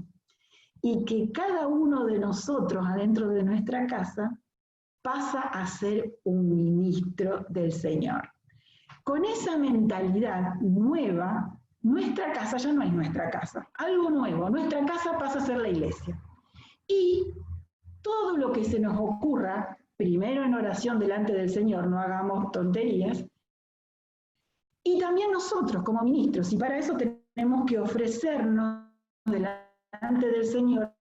y que cada uno de nosotros adentro de nuestra casa pasa a ser un ministro del Señor. Con esa mentalidad nueva, nuestra casa ya no es nuestra casa, algo nuevo, nuestra casa pasa a ser la iglesia. Y todo lo que se nos ocurra, primero en oración delante del Señor, no hagamos tonterías, y también nosotros como ministros, y para eso tenemos que ofrecernos delante del Señor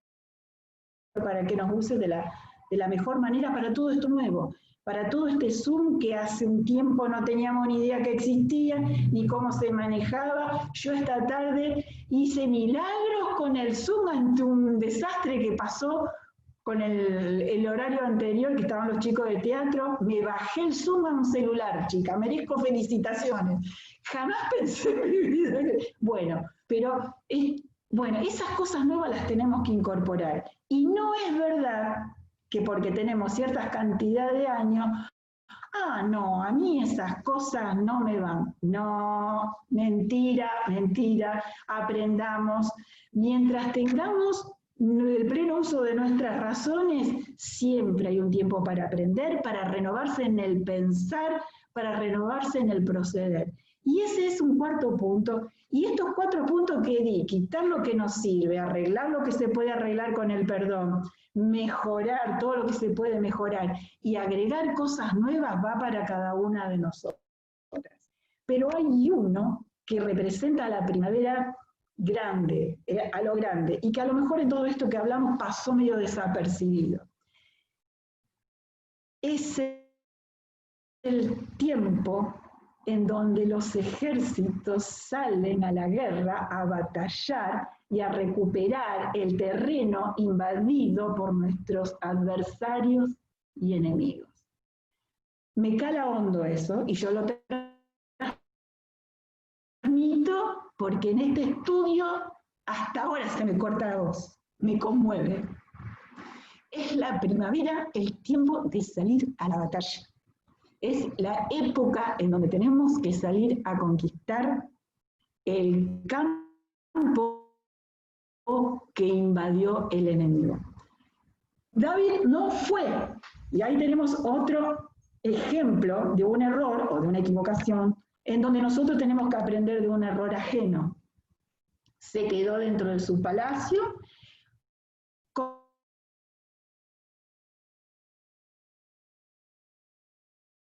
para que nos use de la mejor manera para todo esto nuevo, para todo este Zoom que hace un tiempo no teníamos ni idea que existía, ni cómo se manejaba. Yo esta tarde hice milagros con el Zoom ante un desastre que pasó con el horario anterior, que estaban los chicos de teatro. Me bajé el Zoom a un celular, chica, merezco felicitaciones. Jamás pensé en mi vida. Bueno, pero esas cosas nuevas las tenemos que incorporar. Y no es verdad que porque tenemos cierta cantidad de años, no, a mí esas cosas no me van. No, mentira, mentira, aprendamos. Mientras tengamos el pleno uso de nuestras razones, siempre hay un tiempo para aprender, para renovarse en el pensar, para renovarse en el proceder. Y ese es un cuarto punto. Y estos 4 puntos que di, quitar lo que nos sirve, arreglar lo que se puede arreglar con el perdón, mejorar todo lo que se puede mejorar y agregar cosas nuevas, va para cada una de nosotras. Pero hay uno que representa la primavera grande, a lo grande, y que a lo mejor en todo esto que hablamos pasó medio desapercibido. Es el tiempo en donde los ejércitos salen a la guerra a batallar y a recuperar el terreno invadido por nuestros adversarios y enemigos. Me cala hondo eso, y yo lo transmito porque en este estudio hasta ahora se me corta la voz, me conmueve. Es la primavera, el tiempo de salir a la batalla. Es la época en donde tenemos que salir a conquistar el campo que invadió el enemigo. David no fue, y ahí tenemos otro ejemplo de un error o de una equivocación en donde nosotros tenemos que aprender de un error ajeno. Se quedó dentro de su palacio,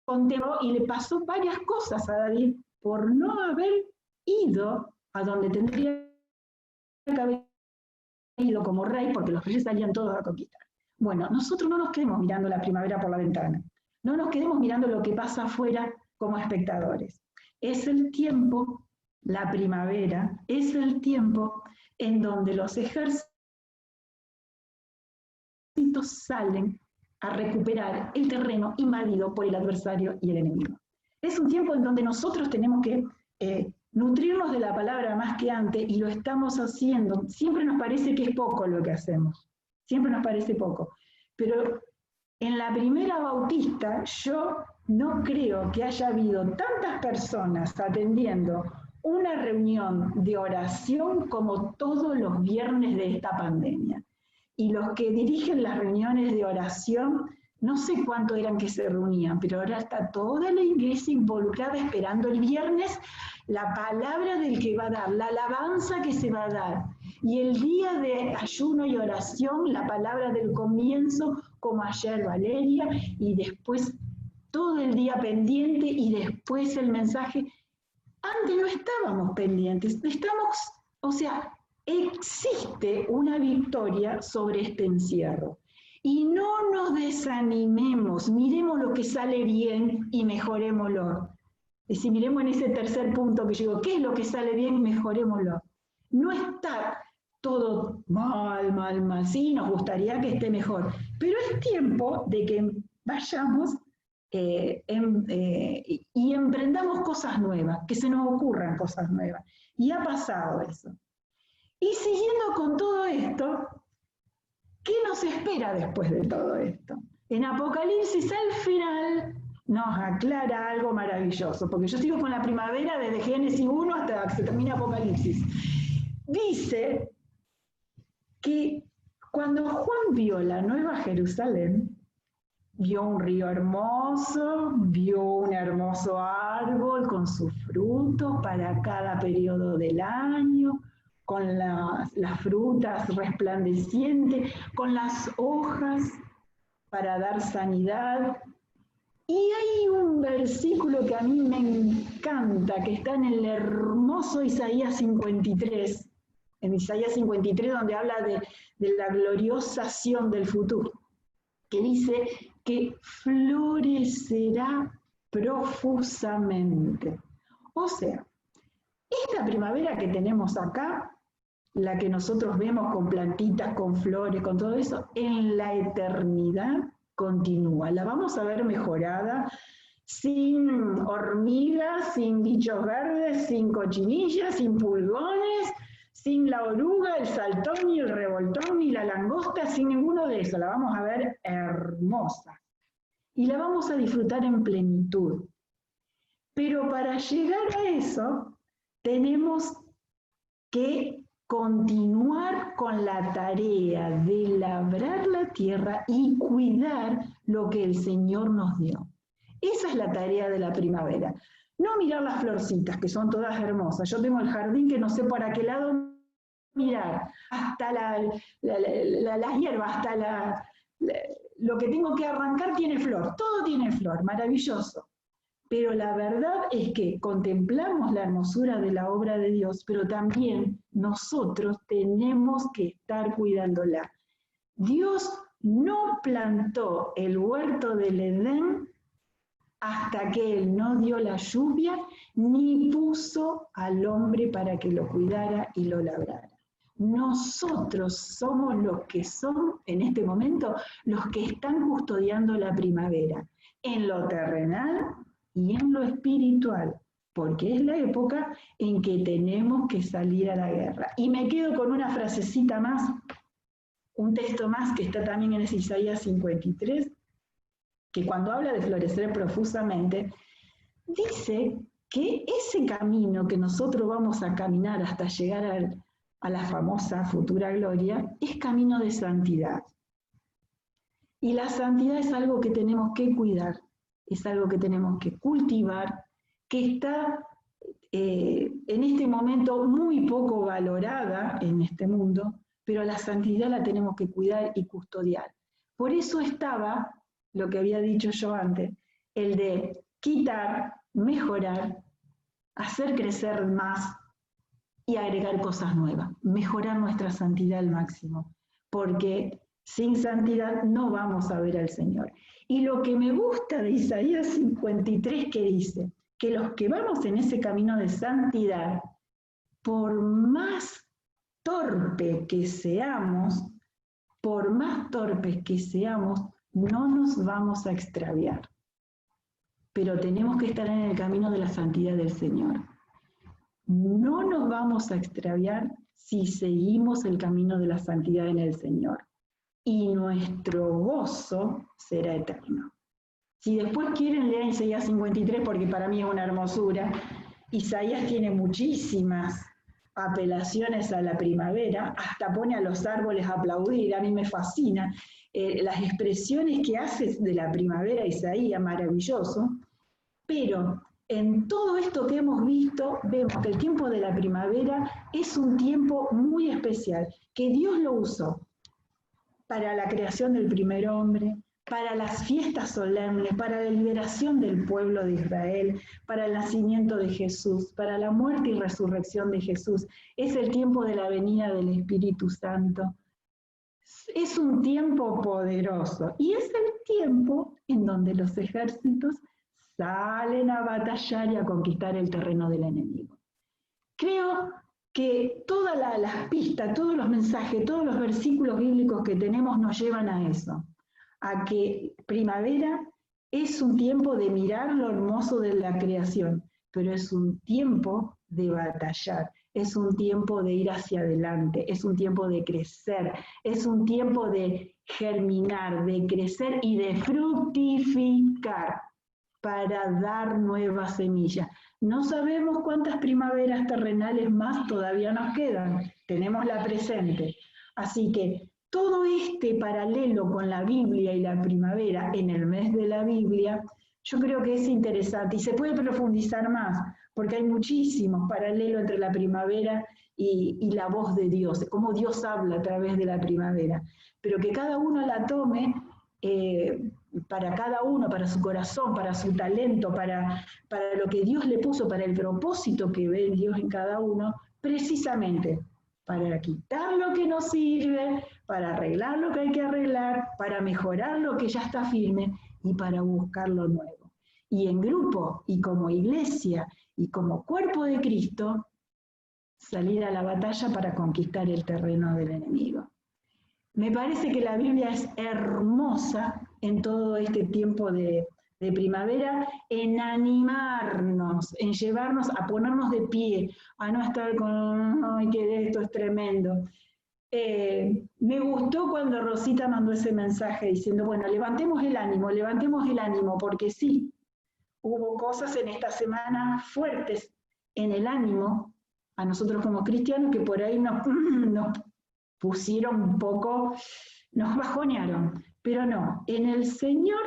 contempló y le pasó varias cosas a David por no haber ido a donde tendría que haber ido como rey, porque los reyes salían todos a conquistar. Bueno, nosotros no nos quedemos mirando la primavera por la ventana, no nos quedemos mirando lo que pasa afuera como espectadores. Es el tiempo, la primavera, es el tiempo en donde los ejércitos salen a recuperar el terreno invadido por el adversario y el enemigo. Es un tiempo en donde nosotros tenemos que nutrirnos de la palabra más que antes, y lo estamos haciendo. Siempre nos parece que es poco lo que hacemos, siempre nos parece poco, pero en la primera bautista yo no creo que haya habido tantas personas atendiendo una reunión de oración como todos los viernes de esta pandemia. Y los que dirigen las reuniones de oración, no sé cuánto eran que se reunían, pero ahora está toda la iglesia involucrada esperando el viernes la palabra del que va a dar, la alabanza que se va a dar. Y el día de ayuno y oración, la palabra del comienzo, como ayer Valeria, y después todo el día pendiente, y después el mensaje. Antes no estábamos pendientes, existe una victoria sobre este encierro. Y no nos desanimemos, miremos lo que sale bien y mejorémoslo. Es decir, miremos en ese tercer punto que yo digo, ¿qué es lo que sale bien y mejorémoslo? No está todo mal, sí, nos gustaría que esté mejor, pero es tiempo de que vayamos y emprendamos cosas nuevas, que se nos ocurran cosas nuevas. Y ha pasado eso. Y siguiendo con todo esto, ¿qué nos espera después de todo esto? En Apocalipsis al final nos aclara algo maravilloso, porque yo sigo con la primavera desde Génesis 1 hasta que se termina Apocalipsis. Dice que cuando Juan vio la Nueva Jerusalén, vio un río hermoso, vio un hermoso árbol con sus frutos para cada periodo del año, con las frutas resplandecientes, con las hojas para dar sanidad. Y hay un versículo que a mí me encanta, que está en el hermoso Isaías 53, en Isaías 53, donde habla de la gloriosación del futuro, que dice que florecerá profusamente. O sea, esta primavera que tenemos acá, la que nosotros vemos con plantitas, con flores, con todo eso, en la eternidad continúa. La vamos a ver mejorada, sin hormigas, sin bichos verdes, sin cochinillas, sin pulgones, sin la oruga, el saltón, ni el revoltón, ni la langosta, sin ninguno de eso. La vamos a ver hermosa. Y la vamos a disfrutar en plenitud. Pero para llegar a eso, tenemos que continuar con la tarea de labrar la tierra y cuidar lo que el Señor nos dio. Esa es la tarea de la primavera. No mirar las florcitas, que son todas hermosas. Yo tengo el jardín que no sé para qué lado mirar. Hasta las hierbas, hasta lo que tengo que arrancar tiene flor. Todo tiene flor, maravilloso. Pero la verdad es que contemplamos la hermosura de la obra de Dios, pero también nosotros tenemos que estar cuidándola. Dios no plantó el huerto del Edén hasta que Él no dio la lluvia, ni puso al hombre para que lo cuidara y lo labrara. Nosotros somos los que son, en este momento, los que están custodiando la primavera, en lo terrenal y en lo espiritual, porque es la época en que tenemos que salir a la guerra. Y me quedo con una frasecita más, un texto más que está también en Isaías 53, que cuando habla de florecer profusamente, dice que ese camino que nosotros vamos a caminar hasta llegar a la famosa futura gloria, es camino de santidad. Y la santidad es algo que tenemos que cuidar. es algo que tenemos que cultivar, que está en este momento muy poco valorada en este mundo, pero la santidad la tenemos que cuidar y custodiar. Por eso estaba, lo que había dicho yo antes, el de quitar, mejorar, hacer crecer más y agregar cosas nuevas, mejorar nuestra santidad al máximo, porque sin santidad no vamos a ver al Señor. Y lo que me gusta de Isaías 53 que dice, que los que vamos en ese camino de santidad, por más torpes que seamos, no nos vamos a extraviar. Pero tenemos que estar en el camino de la santidad del Señor. No nos vamos a extraviar si seguimos el camino de la santidad en el Señor. Y nuestro gozo será eterno. Si después quieren, lean Isaías 53, porque para mí es una hermosura. Isaías tiene muchísimas apelaciones a la primavera, hasta pone a los árboles a aplaudir, a mí me fascina. Las expresiones que hace de la primavera Isaías, maravilloso, pero en todo esto que hemos visto, vemos que el tiempo de la primavera es un tiempo muy especial, que Dios lo usó para la creación del primer hombre, para las fiestas solemnes, para la liberación del pueblo de Israel, para el nacimiento de Jesús, para la muerte y resurrección de Jesús. Es el tiempo de la venida del Espíritu Santo. Es un tiempo poderoso y es el tiempo en donde los ejércitos salen a batallar y a conquistar el terreno del enemigo. Creo que todas las pistas, todos los mensajes, todos los versículos bíblicos que tenemos nos llevan a eso, a que primavera es un tiempo de mirar lo hermoso de la creación, pero es un tiempo de batallar, es un tiempo de ir hacia adelante, es un tiempo de crecer, es un tiempo de germinar, de crecer y de fructificar para dar nuevas semillas. No sabemos cuántas primaveras terrenales más todavía nos quedan, tenemos la presente. Así que todo este paralelo con la Biblia y la primavera en el mes de la Biblia, yo creo que es interesante y se puede profundizar más, porque hay muchísimos paralelos entre la primavera y la voz de Dios, cómo Dios habla a través de la primavera, pero que cada uno la tome para cada uno, para su corazón, para su talento, para lo que Dios le puso, para el propósito que ve Dios en cada uno, precisamente para quitar lo que no sirve, para arreglar lo que hay que arreglar, para mejorar lo que ya está firme y para buscar lo nuevo. Y en grupo, y como iglesia, y como cuerpo de Cristo, salir a la batalla para conquistar el terreno del enemigo. Me parece que la Biblia es hermosa en todo este tiempo de primavera, en animarnos, en llevarnos a ponernos de pie, a no estar con, ay, que esto es tremendo. Me gustó cuando Rosita mandó ese mensaje diciendo, bueno, levantemos el ánimo, porque sí, hubo cosas en esta semana fuertes en el ánimo, a nosotros como cristianos, que por ahí nos pusieron un poco, nos bajonearon, pero no, en el Señor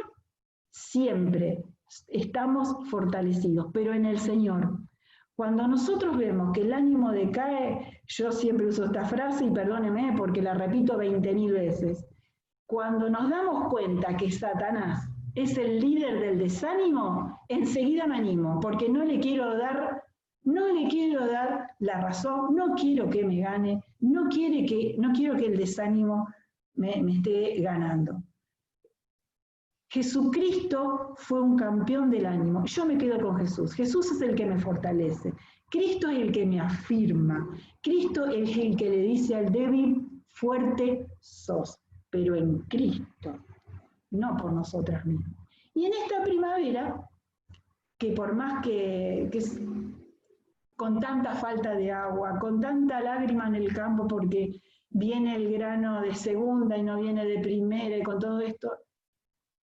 siempre estamos fortalecidos, pero en el Señor. Cuando nosotros vemos que el ánimo decae, yo siempre uso esta frase y perdóneme porque la repito 20.000 veces, cuando nos damos cuenta que Satanás es el líder del desánimo, enseguida me animo, porque no le quiero dar la razón, no quiero que me gane, no quiero que el desánimo me esté ganando. Jesucristo fue un campeón del ánimo. Yo me quedo con Jesús. Jesús es el que me fortalece. Cristo es el que me afirma. Cristo es el que le dice al débil, fuerte sos, pero en Cristo, no por nosotras mismas. Y en esta primavera, que por más que con tanta falta de agua, con tanta lágrima en el campo porque viene el grano de segunda y no viene de primera y con todo esto,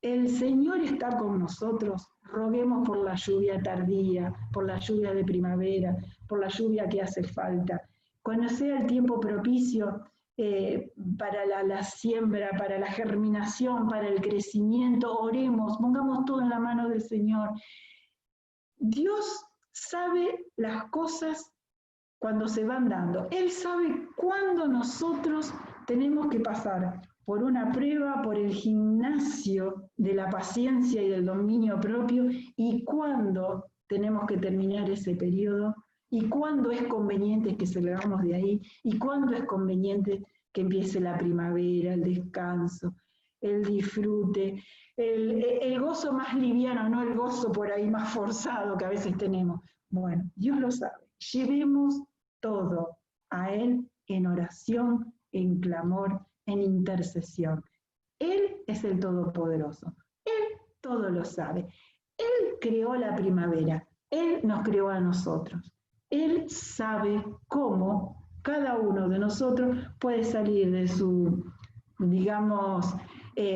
el Señor está con nosotros. Roguemos por la lluvia tardía, por la lluvia de primavera, por la lluvia que hace falta. Cuando sea el tiempo propicio, para la siembra, para la germinación, para el crecimiento. Oremos, pongamos todo en la mano del Señor. Dios sabe las cosas cuando se van dando. Él sabe cuándo nosotros tenemos que pasar por una prueba, por el gimnasio de la paciencia y del dominio propio, y cuándo tenemos que terminar ese periodo, y cuándo es conveniente que salgamos de ahí, y cuándo es conveniente que empiece la primavera, el descanso, el disfrute, el gozo más liviano, no el gozo por ahí más forzado que a veces tenemos. Bueno, Dios lo sabe. Llevemos todo a Él en oración, en clamor, en intercesión. Él es el Todopoderoso. Él todo lo sabe. Él creó la primavera. Él nos creó a nosotros. Él sabe cómo cada uno de nosotros puede salir de su, digamos,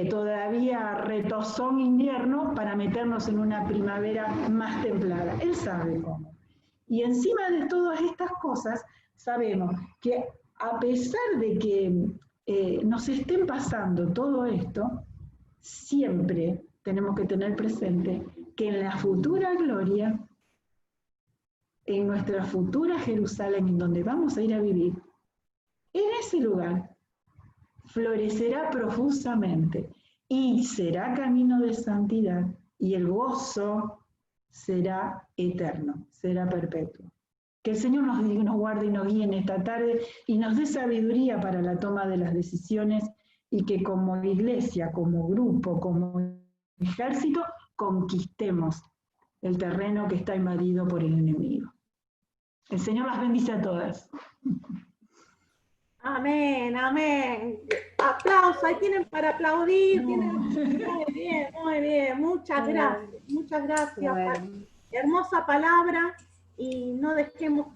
todavía retozón invierno para meternos en una primavera más templada. Él sabe cómo. Y encima de todas estas cosas, sabemos que a pesar de que nos estén pasando todo esto, siempre tenemos que tener presente que en la futura gloria, en nuestra futura Jerusalén, en donde vamos a ir a vivir, en ese lugar florecerá profusamente y será camino de santidad, y el gozo será eterno, será perpetuo. Que el Señor nos guarde y nos guíe en esta tarde y nos dé sabiduría para la toma de las decisiones, y que como iglesia, como grupo, como ejército, conquistemos el terreno que está invadido por el enemigo. El Señor las bendice a todas. Amén, amén. Aplausos, ahí tienen para aplaudir. Muy bien, muchas gracias. Muchas gracias. Hermosa palabra, y no dejemos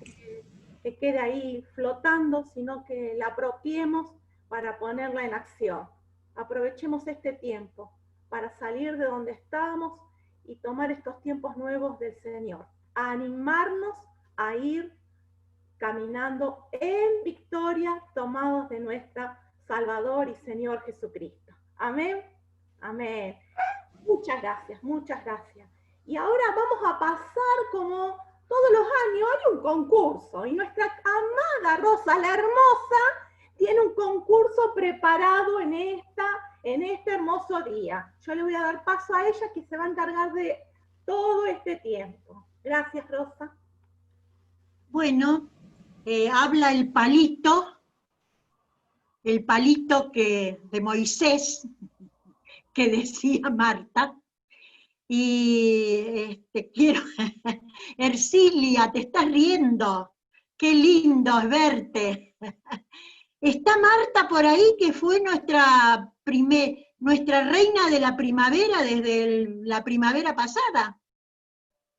que quede ahí flotando, sino que la apropiemos para ponerla en acción. Aprovechemos este tiempo para salir de donde estábamos y tomar estos tiempos nuevos del Señor. A animarnos a ir caminando en victoria, tomados de nuestra Salvador y Señor Jesucristo. Amén, amén. Muchas gracias, muchas gracias. Y ahora vamos a pasar, como todos los años, hay un concurso, y nuestra amada Rosa, la hermosa, tiene un concurso preparado en este hermoso día. Yo le voy a dar paso a ella, que se va a encargar de todo este tiempo. Gracias, Rosa. Bueno, habla el palito de Moisés, que decía Marta. Y quiero, Ercilia, te estás riendo, qué lindo es verte. Está Marta por ahí, que fue nuestra reina de la primavera desde la primavera pasada.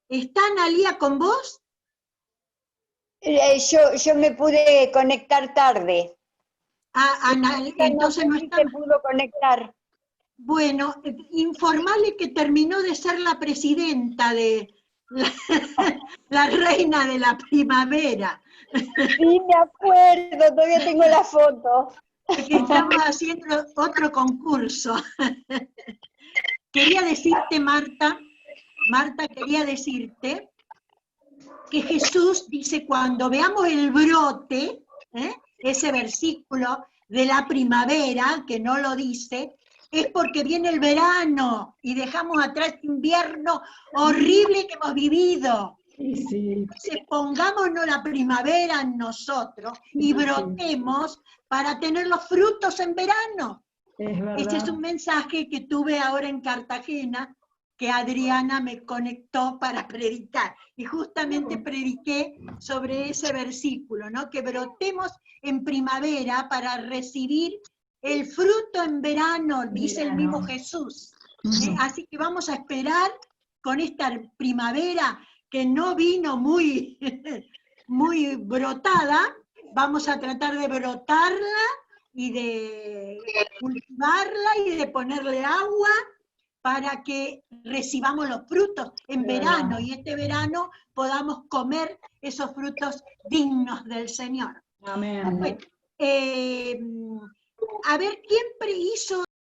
¿Está Analía con vos? Yo me pude conectar tarde. Entonces no está. Se pudo conectar. Bueno, informale que terminó de ser la presidenta de la reina de la primavera. Sí, me acuerdo, todavía tengo la foto. Que estamos haciendo otro concurso. Quería decirte, Marta, quería decirte que Jesús dice, cuando veamos el brote, ese versículo de la primavera, que no lo dice, es porque viene el verano y dejamos atrás este invierno horrible que hemos vivido. Sí. Entonces pongámonos la primavera en nosotros y brotemos para tener los frutos en verano. Es verdad. Este es un mensaje que tuve ahora en Cartagena, que Adriana me conectó para predicar. Y justamente prediqué sobre ese versículo, ¿no? Que brotemos en primavera para recibir el fruto en verano, dice el mismo Jesús. Así que vamos a esperar con esta primavera que no vino muy brotada, vamos a tratar de brotarla y de cultivarla y de ponerle agua para que recibamos los frutos en verano, y este verano podamos comer esos frutos dignos del Señor. Amén. Bueno, a ver, ¿quién hizo